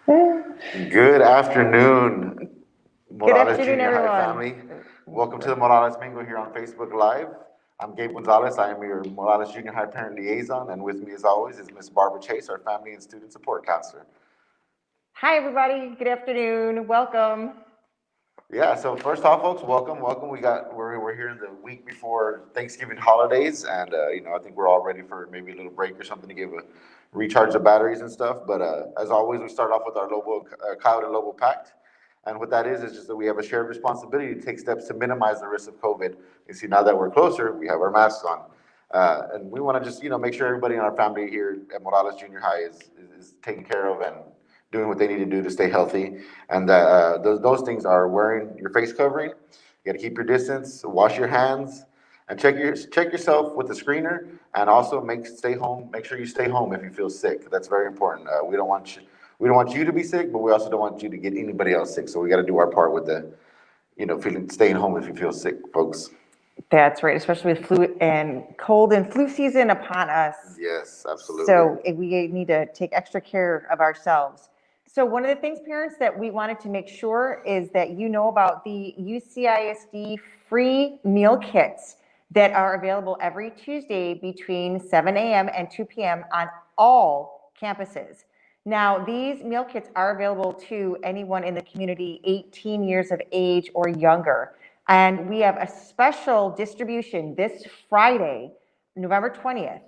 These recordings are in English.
Good afternoon, Good Morales afternoon, Junior High everyone. family. Welcome to the Morales Mingle here on Facebook Live. I'm Gabe Gonzales. I am your Morales Junior High Parent Liason, and with me, as always, is Miss Barbara Chase, our Family and Student Support Counselor. Hi, everybody. Good afternoon. Welcome. Yeah. So first off, folks, welcome. We're here in the week before Thanksgiving holidays, and I think we're all ready for maybe a little break or something to give a recharge the batteries and stuff. But as always, we start off with our Lobo Coyote and Lobo Pact. And what that is just that we have a shared responsibility to take steps to minimize the risk of COVID. You see, now that we're closer, we have our masks on. And we want to just, make sure everybody in our family here at Morales Junior High is taken care of and doing what they need to do to stay healthy. And those things are wearing your face covering. You got to keep your distance, wash your hands, and check yourself with the screener. And also stay home. Make sure you stay home if you feel sick. That's very important. We don't want you to be sick, but we also don't want you to get anybody else sick. So we got to do our part with staying home if you feel sick, folks. That's right, especially with flu and cold and flu season upon us. Yes, absolutely. So we need to take extra care of ourselves. So one of the things, parents, that we wanted to make sure is that you know about the UCISD free meal kits that are available every Tuesday between 7 a.m. and 2 p.m. on all campuses. Now, these meal kits are available to anyone in the community 18 years of age or younger. And we have a special distribution this Friday, November 20th,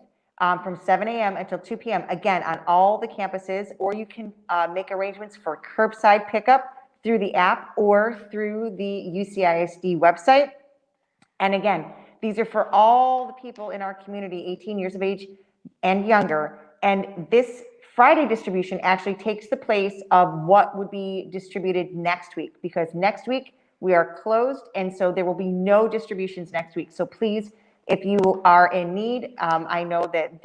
from 7 a.m. until 2 p.m., again, on all the campuses, or you can make arrangements for curbside pickup through the app or through the UCISD website. And again, these are for all the people in our community, 18 years of age and younger. And this Friday distribution actually takes the place of what would be distributed next week, because next week we are closed, and so there will be no distributions next week. So please, if you are in need, I know that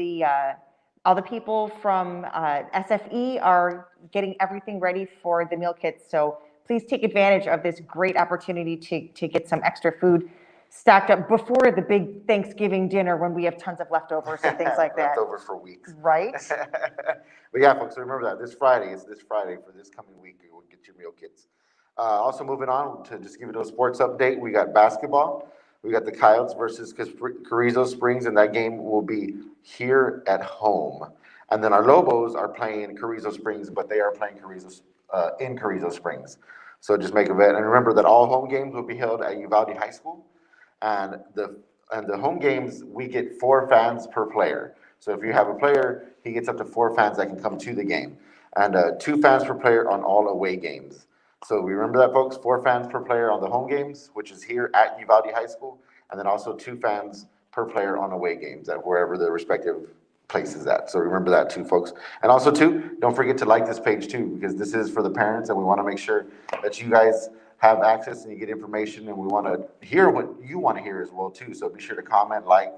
all the people from SFE are getting everything ready for the meal kits. So please take advantage of this great opportunity to get some extra food stocked up before the big Thanksgiving dinner when we have tons of leftovers and things like that. Leftovers for weeks. Right? But yeah, folks, remember that this Friday for this coming week. You will get your meal kits. Also, moving on to just give you a sports update, we got basketball. We got the Coyotes versus Carrizo Springs, and that game will be here at home. And then our Lobos are playing Carrizo Springs, but they are playing in Carrizo Springs. So just make a bet. And remember that all home games will be held at Uvalde High School. And the home games, we get 4 fans per player. So if you have a player, he gets up to 4 fans that can come to the game. And 2 fans per player on all away games. So we remember that, folks, 4 fans per player on the home games, which is here at Uvalde High School, and then also 2 fans per player on away games at wherever the respective place is at. So remember that too, folks. And also too, don't forget to like this page too, because this is for the parents, and we want to make sure that you guys have access and you get information, and we want to hear what you want to hear as well too. So be sure to comment, like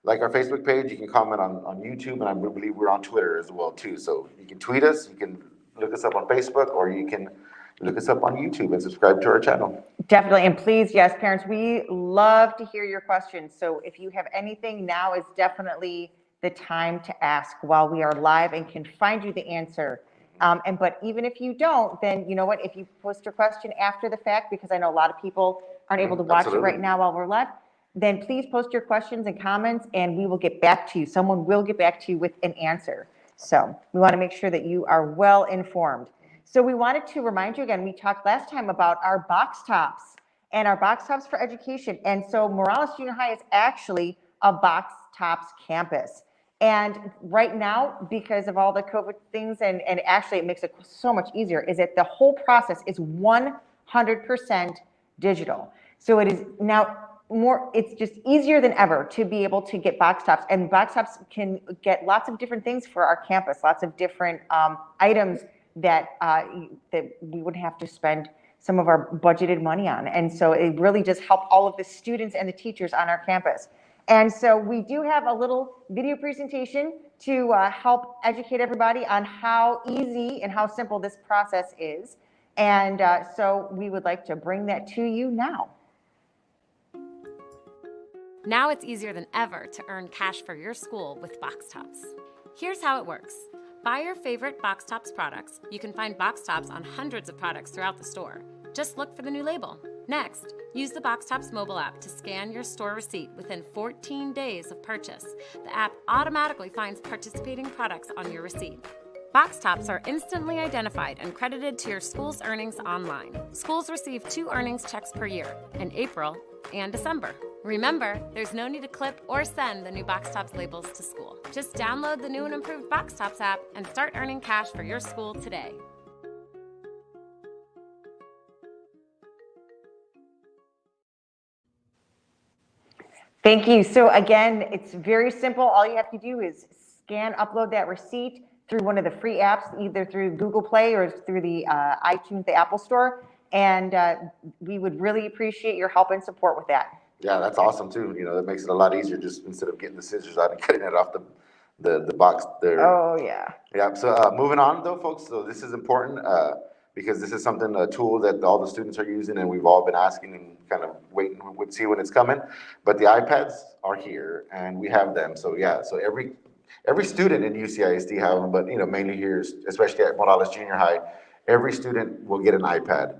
our Facebook page. You can comment on YouTube, and I believe we're on Twitter as well too. So you can tweet us, you can look us up on Facebook, or you can look us up on YouTube and subscribe to our channel. Definitely. And please, yes, parents, we love to hear your questions. So if you have anything, now is definitely the time to ask while we are live and can find you the answer. But even if you don't, then you know what, if you post your question after the fact, because I know a lot of people aren't able to watch it right now while we're live, then please post your questions and comments and we will get back to you. Someone will get back to you with an answer. So we want to make sure that you are well informed. So we wanted to remind you again, we talked last time about our box tops and our box tops for education. And so Morales Junior High is actually a box tops campus. And right now, because of all the COVID things, and actually it makes it so much easier, is that the whole process is 100% digital. So it is now it's just easier than ever to be able to get box tops, and box tops can get lots of different things for our campus, lots of different items that we wouldn't have to spend some of our budgeted money on. And so it really just helped all of the students and the teachers on our campus. And so we do have a little video presentation to help educate everybody on how easy and how simple this process is. And so we would like to bring that to you now. Now it's easier than ever to earn cash for your school with box tops. Here's how it works. Buy your favorite Box Tops products. You can find Box Tops on hundreds of products throughout the store. Just look for the new label. Next, use the Box Tops mobile app to scan your store receipt within 14 days of purchase. The app automatically finds participating products on your receipt. Box Tops are instantly identified and credited to your school's earnings online. Schools receive 2 earnings checks per year, in April and December. Remember, there's no need to clip or send the new Box Tops labels to school. Just download the new and improved Box Tops app and start earning cash for your school today. Thank you. So again, it's very simple. All you have to do is scan, upload that receipt through one of the free apps, either through Google Play or through the iTunes, the Apple Store. And we would really appreciate your help and support with that. Yeah, that's awesome too. That makes it a lot easier just instead of getting the scissors out and cutting it off the box there. Oh, yeah. Yeah, so moving on though, folks, so this is important because this is a tool that all the students are using and we've all been asking and kind of waiting to see when it's coming. But the iPads are here and we have them. So yeah, so every student in UCISD have them, but mainly here, especially at Morales Junior High, every student will get an iPad.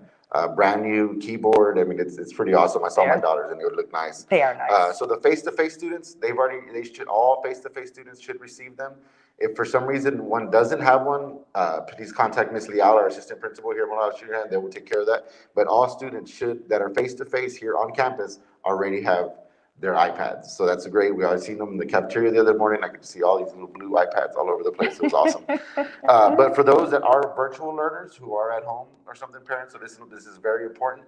Brand new keyboard. I mean, it's pretty awesome. I saw my daughters and it would look nice. They are nice. So the face-to-face students, all face-to-face students should receive them. If for some reason one doesn't have one, please contact Ms. Leal, our assistant principal here at Morales Junior High, and they will take care of that. But all students that are face-to-face here on campus already have their iPads. So that's great. We already seen them in the cafeteria the other morning. I could see all these little blue iPads all over the place. It was awesome. But for those that are virtual learners who are at home or something, parents, so this is very important.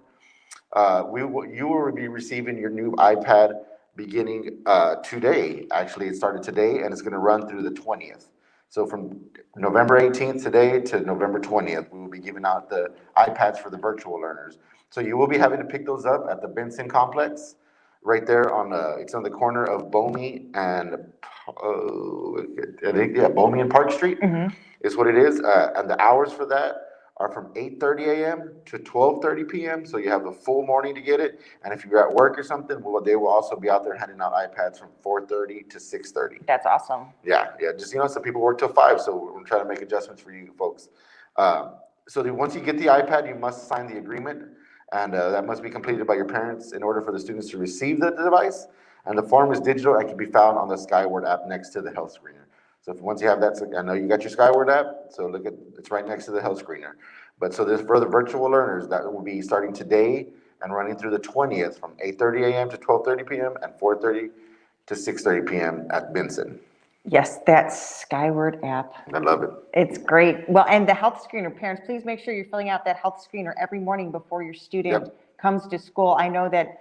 You will be receiving your new iPad beginning today. Actually, it started today and it's going to run through the 20th. So from November 18th today to November 20th, we will be giving out the iPads for the virtual learners. So you will be having to pick those up at the Benson Complex. Right there it's on the corner of Bomey and Bomey and Park Street is what it is. And the hours for that are from 8:30 a.m. to 12:30 p.m. So you have the full morning to get it. And if you're at work or something, they will also be out there handing out iPads from 4:30 to 6:30. That's awesome. Yeah. Just some people work till 5, so we're trying to make adjustments for you folks. So once you get the iPad, you must sign the agreement. And that must be completed by your parents in order for the students to receive the device. And the form is digital and can be found on the Skyward app next to the health screener. So once you have that, I know you got your Skyward app, so it's right next to the health screener. But so this for the virtual learners, that will be starting today and running through the 20th from 8:30 a.m. to 12:30 p.m. and 4:30 to 6:30 p.m. at Benson. Yes, that Skyward app. I love it. It's great. Well, and the health screener, parents, please make sure you're filling out that health screener every morning before your student comes to school. I know that,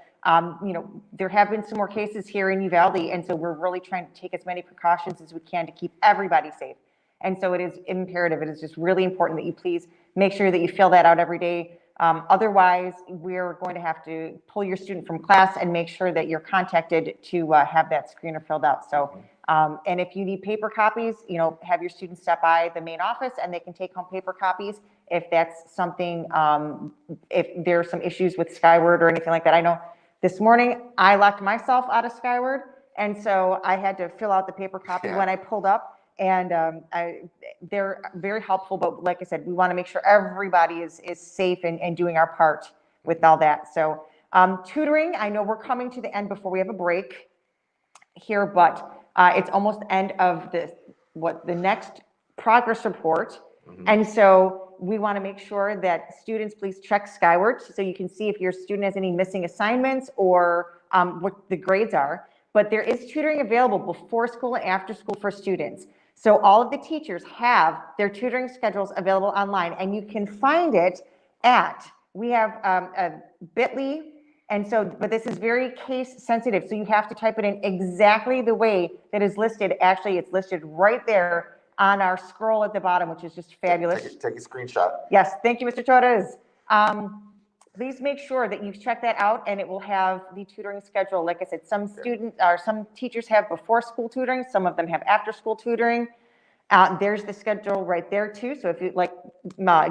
there have been some more cases here in Uvalde, and so we're really trying to take as many precautions as we can to keep everybody safe. And so it is imperative. It is just really important that you please make sure that you fill that out every day. Otherwise, we're going to have to pull your student from class and make sure that you're contacted to have that screener filled out. So, and if you need paper copies, have your students stop by the main office and they can take home paper copies if that's something, if there's some issues with Skyward or anything like that. I know this morning I locked myself out of Skyward, and so I had to fill out the paper copy when I pulled up. And they're very helpful, but like I said, we want to make sure everybody is safe and doing our part with all that. So tutoring, I know we're coming to the end before we have a break here, but it's almost end of the next progress report. And so we want to make sure that students please check Skyward so you can see if your student has any missing assignments or what the grades are. But there is tutoring available before school and after school for students. So all of the teachers have their tutoring schedules available online, and you can find it we have a bit.ly, and so, but this is very case sensitive, so you have to type it in exactly the way that is listed. Actually, it's listed right there on our scroll at the bottom, which is just fabulous. Take a screenshot. Yes, thank you, Mr. Torres. Please make sure that you check that out, and it will have the tutoring schedule. Like I said, some teachers have before school tutoring, some of them have after school tutoring. There's the schedule right there too. So if you, like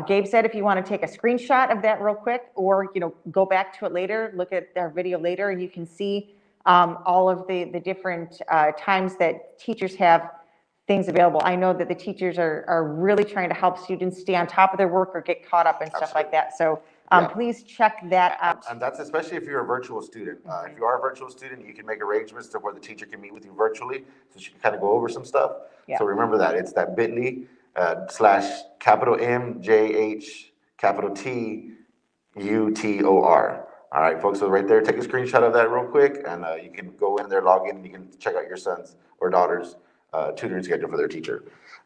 Gabe said, if you want to take a screenshot of that real quick, or go back to it later, look at our video later, and you can see all of the different times that teachers have things available. I know that the teachers are really trying to help students stay on top of their work or get caught up and stuff like that. So Yeah. please check that out. And that's especially if you're a virtual student. If you are a virtual student, you can make arrangements to where the teacher can meet with you virtually, so she can kind of go over some stuff. Yeah. So remember that, it's that bit.ly /MJH T All right, folks, so right there, take a screenshot of that real quick, and you can go in there, log in, and you can check out your son's or daughter's tutoring schedule for their teacher.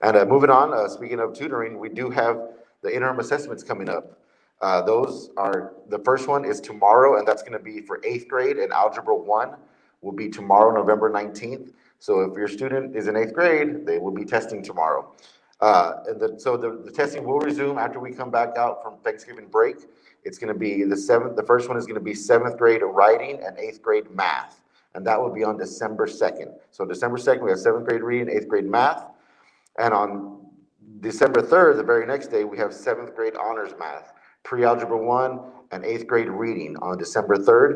And moving on, speaking of tutoring, we do have the interim assessments coming up. Those are, the first one is tomorrow, and that's going to be for 8th grade, and Algebra 1 will be tomorrow, November 19th. So if your student is in 8th grade, they will be testing tomorrow. So the testing will resume after we come back out from Thanksgiving break. It's going to be the first one is going to be 7th grade writing and 8th grade math. And that will be on December 2nd. So December 2nd, we have 7th grade reading, 8th grade math. And on December 3rd, the very next day, we have 7th grade honors math, pre-algebra 1 and 8th grade reading on December 3rd.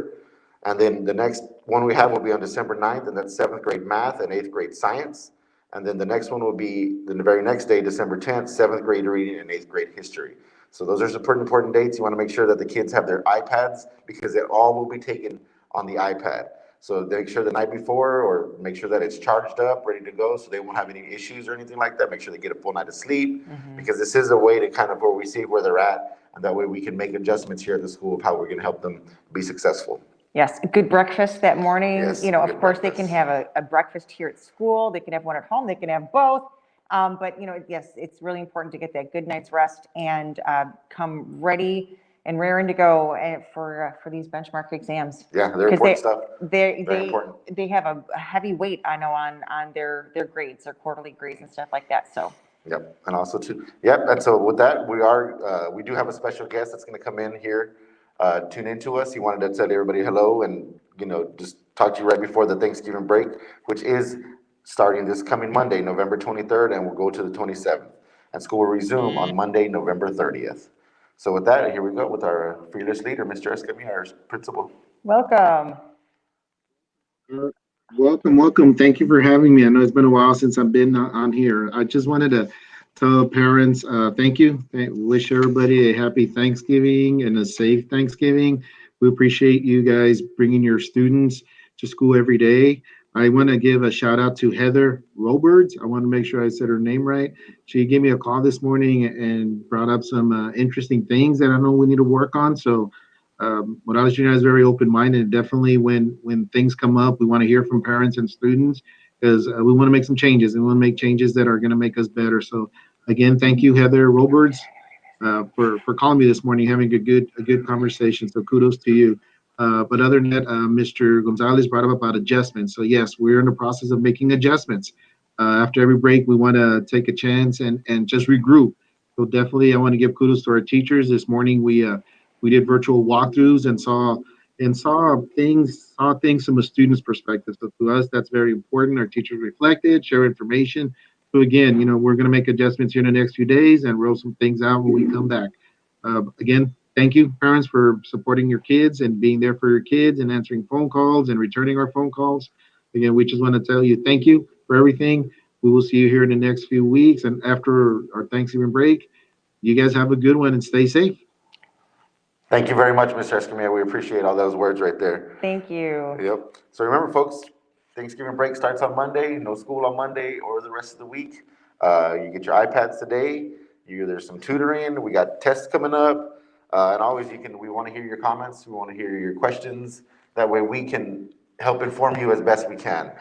And then the next one we have will be on December 9th, and that's 7th grade math and 8th grade science. And then the next one will be the very next day, December 10th, 7th grade reading and 8th grade history. So those are some pretty important dates. You want to make sure that the kids have their iPads, because it all will be taken on the iPad. So make sure the night before, or make sure that it's charged up, ready to go, so they won't have any issues or anything like that. Make sure they get a full night of sleep, because this is a way to kind of where we see where they're at, and that way we can make adjustments here at the school of how we're going to help them be successful. Yes, a good breakfast that morning. Yes, You know, of good course, breakfast. they can have a breakfast here at school. They can have one at home. They can have both. But, you know, yes, it's really important to get that good night's rest and come ready and raring to go for these benchmark exams. Yeah, they're important stuff. Very They important. they have a heavy weight, I know, on their grades, their quarterly grades and stuff like that. So. Yep, and also too, yep, and so with that, we do have a special guest that's gonna come in here, tune into us. He wanted to tell everybody hello and, you know, just talk to you right before the Thanksgiving break, which is starting this coming Monday, November 23rd, and we'll go to the 27th. And school will resume on Monday, November 30th. So with that, here we go with our fearless leader, Mr. Escamilla, our principal. Welcome. Welcome. Thank you for having me. I know it's been a while since I've been on here. I just wanted to tell parents, thank you. Wish everybody a happy Thanksgiving and a safe Thanksgiving. We appreciate you guys bringing your students to school every day. I want to give a shout out to Heather Roberts. I want to make sure I said her name right. She gave me a call this morning and brought up some interesting things that I know we need to work on. So what I was doing is very open-minded. Definitely when things come up, we want to hear from parents and students, because we want to make some changes, and we want to make changes that are going to make us better. So again, thank you, Heather Roberts, for calling me this morning, having a good conversation. So kudos to you. But other than that, Mr. Gonzalez brought up about adjustments. So yes, we're in the process of making adjustments. After every break, we want to take a chance and just regroup. So definitely, I want to give kudos to our teachers. This morning, we did virtual walkthroughs and saw things from a student's perspective. So to us, that's very important. Our teachers reflected, share information. So again, you know, we're going to make adjustments here in the next few days and roll some things out when we come back. Again, thank you, parents, for supporting your kids and being there for your kids and answering phone calls and returning our phone calls. Again, we just want to tell you thank you for everything. We will see you here in the next few weeks and after our Thanksgiving break. You guys have a good one and stay safe. Thank you very much, Mr. Escamilla. We appreciate all those words right there. Thank you. Yep. So remember, folks, Thanksgiving break starts on Monday. No school on Monday or the rest of the week. You get your iPads today. There's some tutoring. We got tests coming up. And always we want to hear your comments. We want to hear your questions. That way we can help inform you as best we can.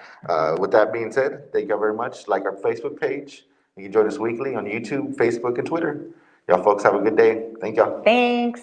With that being said, thank you very much. Like our Facebook page. You can join us weekly on YouTube, Facebook, and Twitter. Y'all folks have a good day. Thank y'all. Thanks.